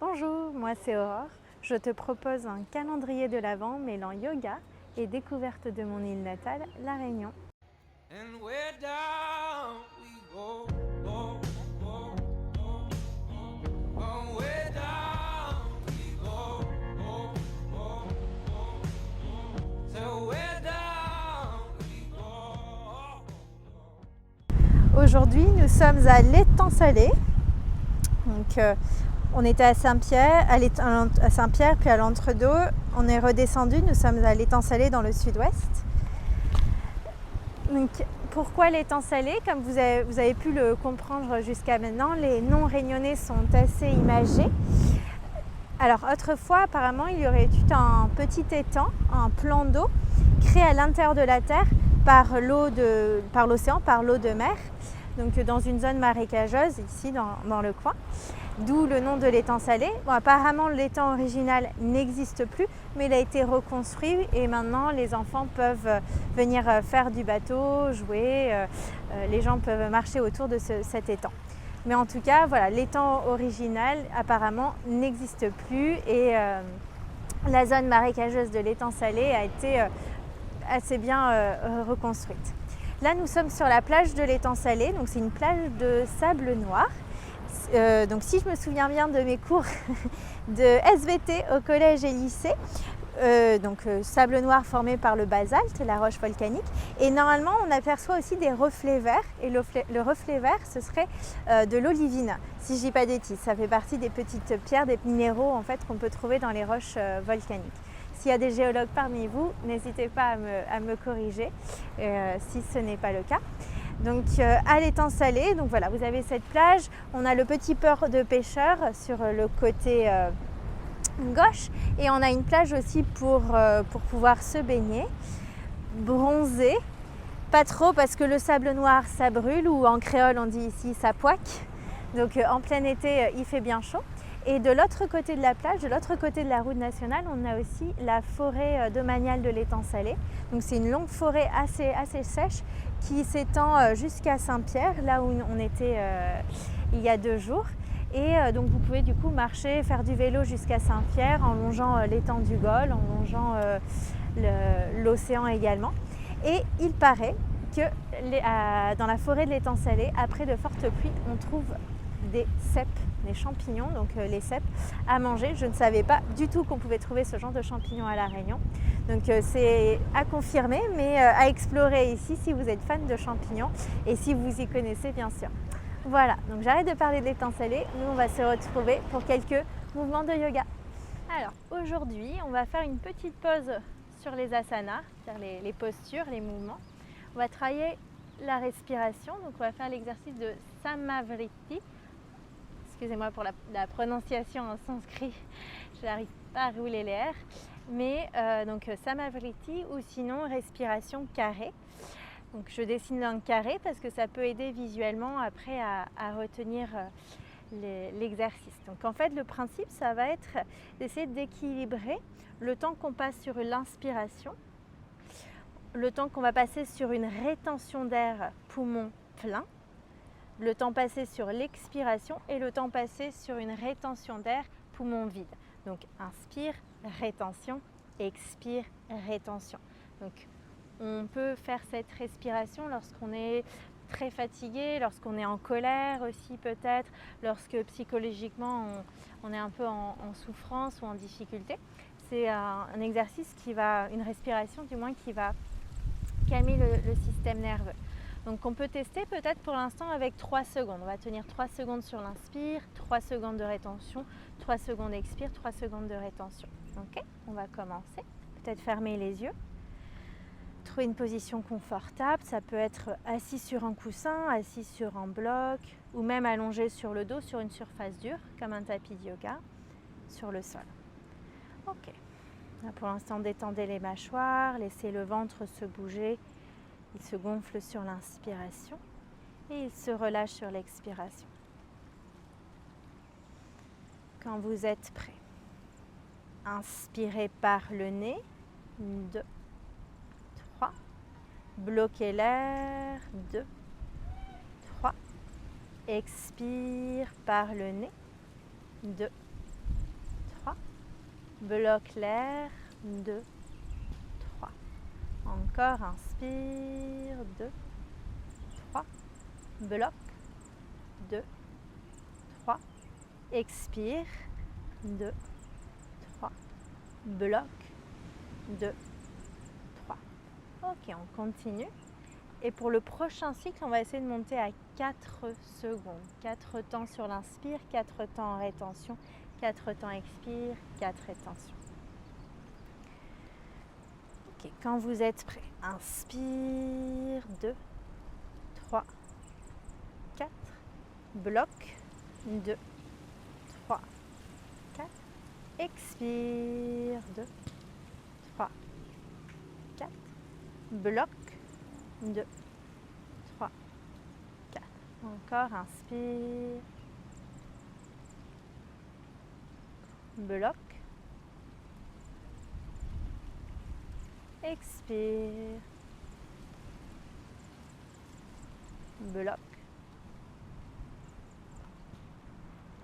Bonjour, moi c'est Aurore. Je te propose un calendrier de l'Avent mêlant yoga et découverte de mon île natale, La Réunion. And where down we go, oh, oh, oh, oh, oh, where down we go, oh, oh, oh, oh, so where down we go. Aujourd'hui, nous sommes à l'Étang Salé. Donc, on était à Saint-Pierre, puis à l'Entre-deux. On est redescendu, nous sommes à l'Étang Salé dans le sud-ouest. Donc, pourquoi l'Étang Salé? Comme vous avez pu le comprendre jusqu'à maintenant, les noms réunionnais sont assez imagés. Alors autrefois, apparemment, il y aurait eu un petit étang, un plan d'eau, créé à l'intérieur de la terre par l'océan, par l'eau de mer, donc dans une zone marécageuse, ici dans le coin. D'où le nom de l'étang Salé. Bon, apparemment, l'étang original n'existe plus, mais il a été reconstruit et maintenant les enfants peuvent venir faire du bateau, jouer, les gens peuvent marcher autour de cet étang. Mais en tout cas, voilà, l'étang original apparemment n'existe plus et la zone marécageuse de l'étang Salé a été assez bien reconstruite. Là, nous sommes sur la plage de l'étang Salé, donc c'est une plage de sable noir. Donc si je me souviens bien de mes cours de SVT au collège et lycée, sable noir formé par le basalte, la roche volcanique, et normalement on aperçoit aussi des reflets verts, et le reflet vert ce serait de l'olivine, si je dis pas de bêtises. Ça fait partie des petites pierres, des minéraux en fait qu'on peut trouver dans les roches volcaniques. S'il y a des géologues parmi vous, n'hésitez pas à me corriger si ce n'est pas le cas. Donc à l'étang Salé, donc voilà, vous avez cette plage, on a le petit port de pêcheurs sur le côté gauche et on a une plage aussi pour pouvoir se baigner, bronzer, pas trop parce que le sable noir ça brûle ou en créole on dit ici ça poique, donc en plein été il fait bien chaud. Et de l'autre côté de la plage, de l'autre côté de la route nationale, on a aussi la forêt domaniale de l'étang Salé. Donc c'est une longue forêt assez sèche qui s'étend jusqu'à Saint-Pierre, là où on était il y a 2 jours. Et donc vous pouvez du coup marcher, faire du vélo jusqu'à Saint-Pierre en longeant l'étang du Gol, en longeant l'océan également. Et il paraît que dans la forêt de l'étang Salé, après de fortes pluies, on trouve des cèpes, des champignons, donc les cèpes à manger. Je ne savais pas du tout qu'on pouvait trouver ce genre de champignons à La Réunion. Donc c'est à confirmer, mais à explorer ici si vous êtes fan de champignons et si vous y connaissez bien sûr. Voilà, donc j'arrête de parler de l'étang Salé. Nous, on va se retrouver pour quelques mouvements de yoga. Alors aujourd'hui, on va faire une petite pause sur les asanas, c'est-à-dire les postures, les mouvements. On va travailler la respiration, donc on va faire l'exercice de Samavriti. Excusez-moi pour la prononciation en sanskrit, je n'arrive pas à rouler les R. Mais donc Samavriti ou sinon respiration carrée. Donc je dessine un carré parce que ça peut aider visuellement après à retenir l'exercice. Donc en fait le principe ça va être d'essayer d'équilibrer le temps qu'on passe sur l'inspiration, le temps qu'on va passer sur une rétention d'air poumon plein, le temps passé sur l'expiration et le temps passé sur une rétention d'air poumon vide. Donc inspire, rétention, expire, rétention. Donc on peut faire cette respiration lorsqu'on est très fatigué, lorsqu'on est en colère aussi peut-être, lorsque psychologiquement on est un peu en souffrance ou en difficulté. C'est un exercice une respiration du moins qui va calmer le système nerveux. Donc on peut tester peut-être pour l'instant avec 3 secondes. On va tenir 3 secondes sur l'inspire, 3 secondes de rétention, 3 secondes expire, 3 secondes de rétention. Ok, on va commencer. Peut-être fermer les yeux. Trouver une position confortable. Ça peut être assis sur un coussin, assis sur un bloc ou même allongé sur le dos sur une surface dure comme un tapis de yoga sur le sol. Ok. Là, pour l'instant, détendez les mâchoires, laissez le ventre se bouger. Il se gonfle sur l'inspiration et il se relâche sur l'expiration. Quand vous êtes prêt, inspirez par le nez. 2, 3. Bloquez l'air. 2, 3. Expire par le nez. 2, bloque l'air, 2, 3. Encore, inspire, 2, 3. Bloque, 2, 3. Expire, 2, 3. Bloque, 2, 3. Ok, on continue. Et pour le prochain cycle, on va essayer de monter à 4 secondes. 4 temps sur l'inspire, 4 temps en rétention, 4 temps expire, 4 rétention. Ok, quand vous êtes prêt, inspire, 2, 3, 4, bloque, 2, 3, 4, expire, 2, 3, 4, bloque, 2, 3, 4. Encore, inspire, bloque, expire, bloque.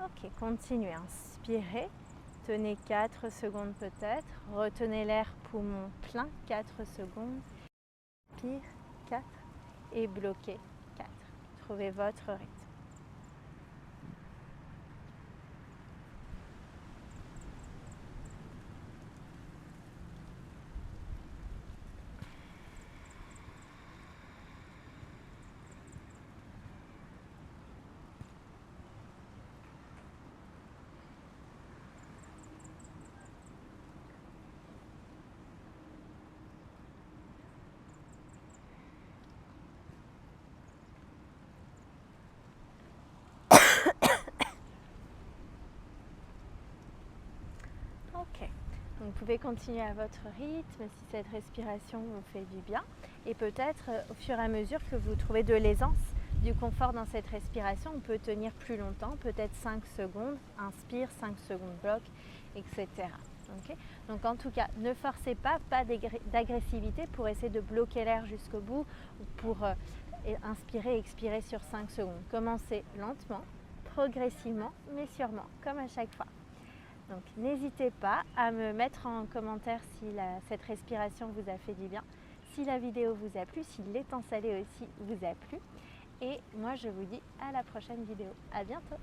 Ok, continuez, inspirez, tenez 4 secondes peut-être, retenez l'air poumon plein, 4 secondes, inspire, 4 et bloquez, 4. Trouvez votre rythme. Ok, donc vous pouvez continuer à votre rythme si cette respiration vous fait du bien et peut-être au fur et à mesure que vous trouvez de l'aisance, du confort dans cette respiration, on peut tenir plus longtemps, peut-être 5 secondes, inspire, 5 secondes bloc, etc. Okay, donc en tout cas, ne forcez pas d'agressivité pour essayer de bloquer l'air jusqu'au bout ou pour inspirer et expirer sur 5 secondes. Commencez lentement, progressivement, mais sûrement, comme à chaque fois. Donc n'hésitez pas à me mettre en commentaire si cette respiration vous a fait du bien, si la vidéo vous a plu, si l'étang salé aussi vous a plu. Et moi je vous dis à la prochaine vidéo. À bientôt.